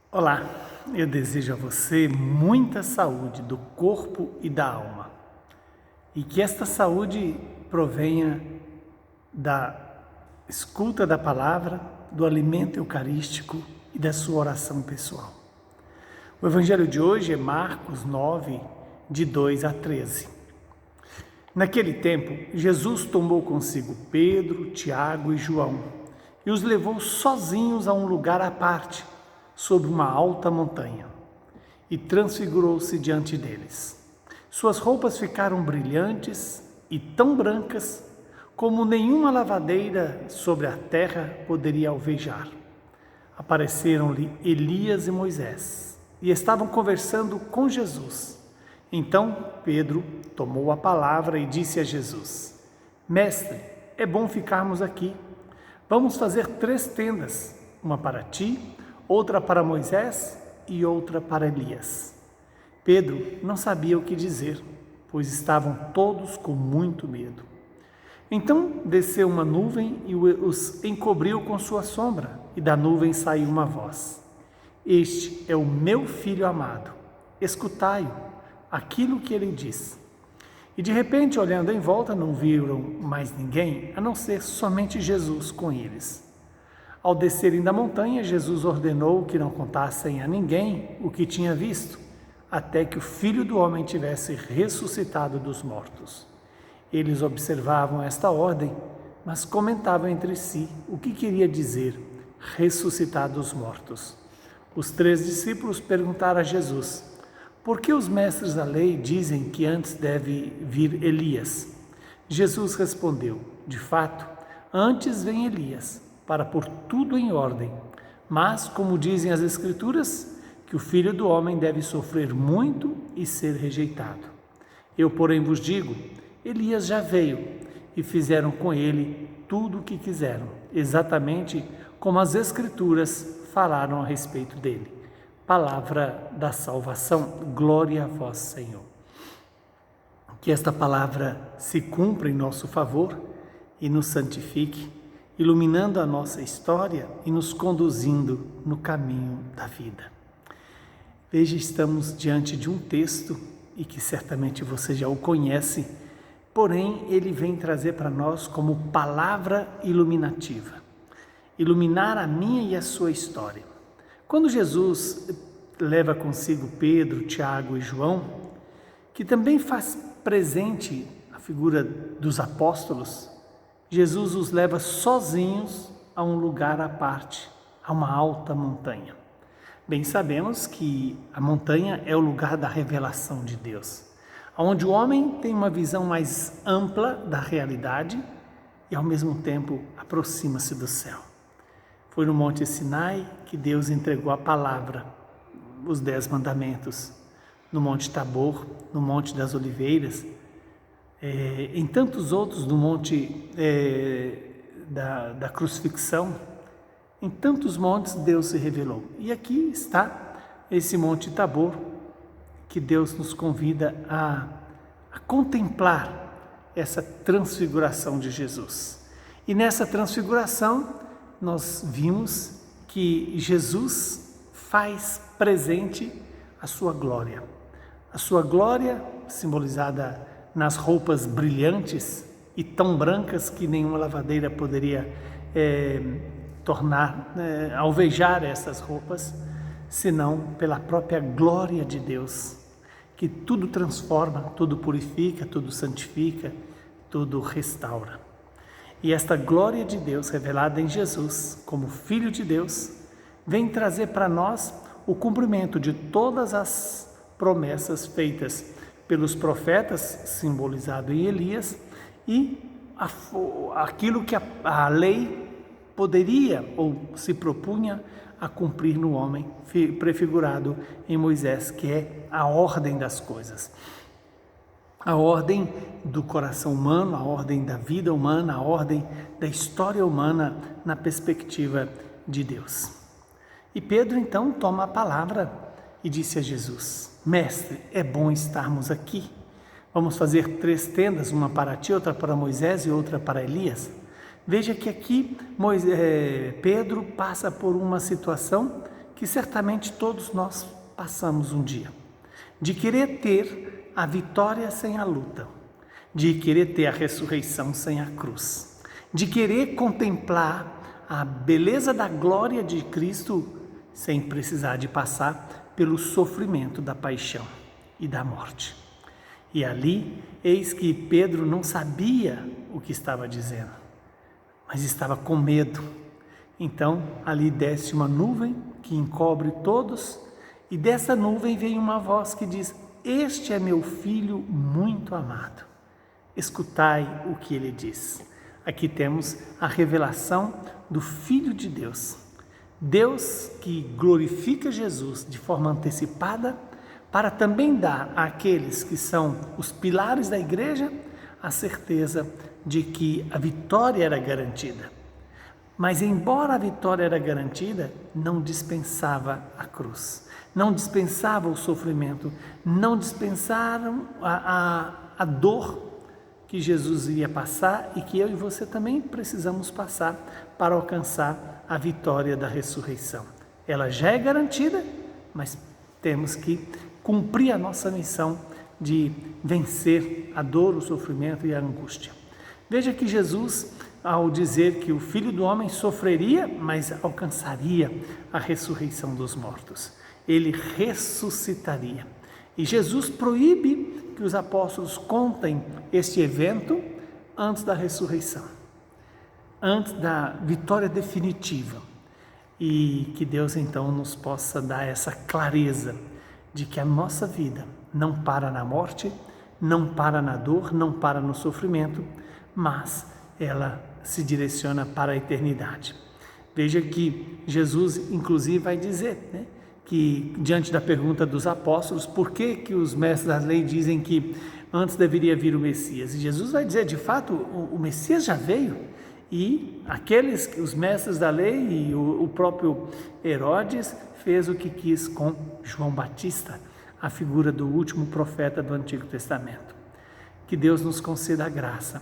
Olá, eu desejo a você muita saúde do corpo e da alma e que esta saúde provenha da escuta da palavra, do alimento eucarístico e da sua oração pessoal. O evangelho de hoje é Marcos 9, de 2 a 13. Naquele tempo, Jesus tomou consigo Pedro, Tiago e João e os levou sozinhos a um lugar à parte, sob uma alta montanha, e transfigurou-se diante deles. Suas roupas ficaram brilhantes e tão brancas como nenhuma lavadeira sobre a terra poderia alvejar. Apareceram-lhe Elias e Moisés e estavam conversando com Jesus. Então Pedro tomou a palavra e disse a Jesus: Mestre, é bom ficarmos aqui. Vamos fazer 3 tendas, uma para ti, outra para Moisés e outra para Elias. Pedro não sabia o que dizer, pois estavam todos com muito medo. Então desceu uma nuvem e os encobriu com sua sombra, e da nuvem saiu uma voz: Este é o meu filho amado, escutai-o, aquilo que ele diz. E de repente, olhando em volta, não viram mais ninguém, a não ser somente Jesus com eles. Ao descerem da montanha, Jesus ordenou que não contassem a ninguém o que tinha visto, até que o Filho do Homem tivesse ressuscitado dos mortos. Eles observavam esta ordem, mas comentavam entre si o que queria dizer ressuscitar dos mortos. Os 3 discípulos perguntaram a Jesus: Por que os mestres da lei dizem que antes deve vir Elias? Jesus respondeu: De fato, antes vem Elias, para pôr tudo em ordem. Mas, como dizem as Escrituras, que o Filho do Homem deve sofrer muito e ser rejeitado. Eu, porém, vos digo, Elias já veio e fizeram com ele tudo o que quiseram, exatamente como as Escrituras falaram a respeito dele. Palavra da salvação, glória a vós, Senhor. Que esta palavra se cumpra em nosso favor e nos santifique, iluminando a nossa história e nos conduzindo no caminho da vida. Veja, estamos diante de um texto e que certamente você já o conhece, porém ele vem trazer para nós como palavra iluminativa, iluminar a minha e a sua história. Quando Jesus leva consigo Pedro, Tiago e João, que também faz presente a figura dos apóstolos, Jesus os leva sozinhos a um lugar à parte, a uma alta montanha. Bem sabemos que a montanha é o lugar da revelação de Deus, onde o homem tem uma visão mais ampla da realidade e ao mesmo tempo aproxima-se do céu. Foi no Monte Sinai que Deus entregou a palavra, os 10 mandamentos, no Monte Tabor, no Monte das Oliveiras, em tantos outros, no Monte da Crucifixão, em tantos montes Deus se revelou. E aqui está esse Monte Tabor, que Deus nos convida a contemplar essa transfiguração de Jesus. E nessa transfiguração, nós vimos que Jesus faz presente a sua glória. A sua glória, simbolizada nas roupas brilhantes e tão brancas que nenhuma lavadeira poderia alvejar essas roupas, senão pela própria glória de Deus, que tudo transforma, tudo purifica, tudo santifica, tudo restaura. E esta glória de Deus revelada em Jesus, como Filho de Deus, vem trazer para nós o cumprimento de todas as promessas feitas pelos profetas, simbolizado em Elias, e aquilo que a lei poderia ou se propunha a cumprir no homem, prefigurado em Moisés, que é a ordem das coisas. A ordem do coração humano, a ordem da vida humana, a ordem da história humana na perspectiva de Deus. E Pedro então toma a palavra e disse a Jesus: Mestre, é bom estarmos aqui. Vamos fazer 3 tendas, uma para ti, outra para Moisés e outra para Elias. Veja que aqui Pedro passa por uma situação que certamente todos nós passamos um dia, de querer ter a vitória sem a luta, de querer ter a ressurreição sem a cruz, de querer contemplar a beleza da glória de Cristo sem precisar de passar pelo sofrimento da paixão e da morte. E ali, eis que Pedro não sabia o que estava dizendo, mas estava com medo. Então, ali desce uma nuvem que encobre todos, e dessa nuvem vem uma voz que diz: este é meu filho muito amado, escutai o que ele diz. Aqui temos a revelação do Filho de Deus. Deus que glorifica Jesus de forma antecipada, para também dar àqueles que são os pilares da igreja a certeza de que a vitória era garantida. Mas embora a vitória era garantida, não dispensava a cruz, não dispensava o sofrimento, não dispensaram a dor que Jesus ia passar e que eu e você também precisamos passar para alcançar a vitória da ressurreição. Ela já é garantida, mas temos que cumprir a nossa missão de vencer a dor, o sofrimento e a angústia. Veja que Jesus, ao dizer que o Filho do Homem sofreria, mas alcançaria a ressurreição dos mortos. Ele ressuscitaria. E Jesus proíbe que os apóstolos contem este evento antes da ressurreição, antes da vitória definitiva. E que Deus então nos possa dar essa clareza de que a nossa vida não para na morte, não para na dor, não para no sofrimento, mas ela se direciona para a eternidade. Veja que Jesus inclusive vai dizer, que diante da pergunta dos apóstolos, por que os mestres da lei dizem que antes deveria vir o Messias? E Jesus vai dizer, de fato, o Messias já veio, e os mestres da lei e o próprio Herodes fez o que quis com João Batista, a figura do último profeta do Antigo Testamento. Que Deus nos conceda a graça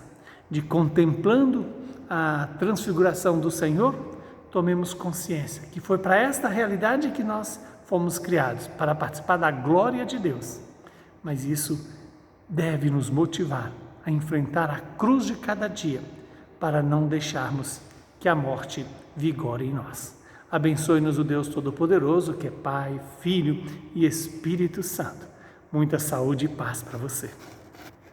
de, contemplando a transfiguração do Senhor, tomemos consciência que foi para esta realidade que nós fomos criados, para participar da glória de Deus. Mas isso deve nos motivar a enfrentar a cruz de cada dia, para não deixarmos que a morte vigore em nós. Abençoe-nos o Deus Todo-Poderoso, que é Pai, Filho e Espírito Santo. Muita saúde e paz para você.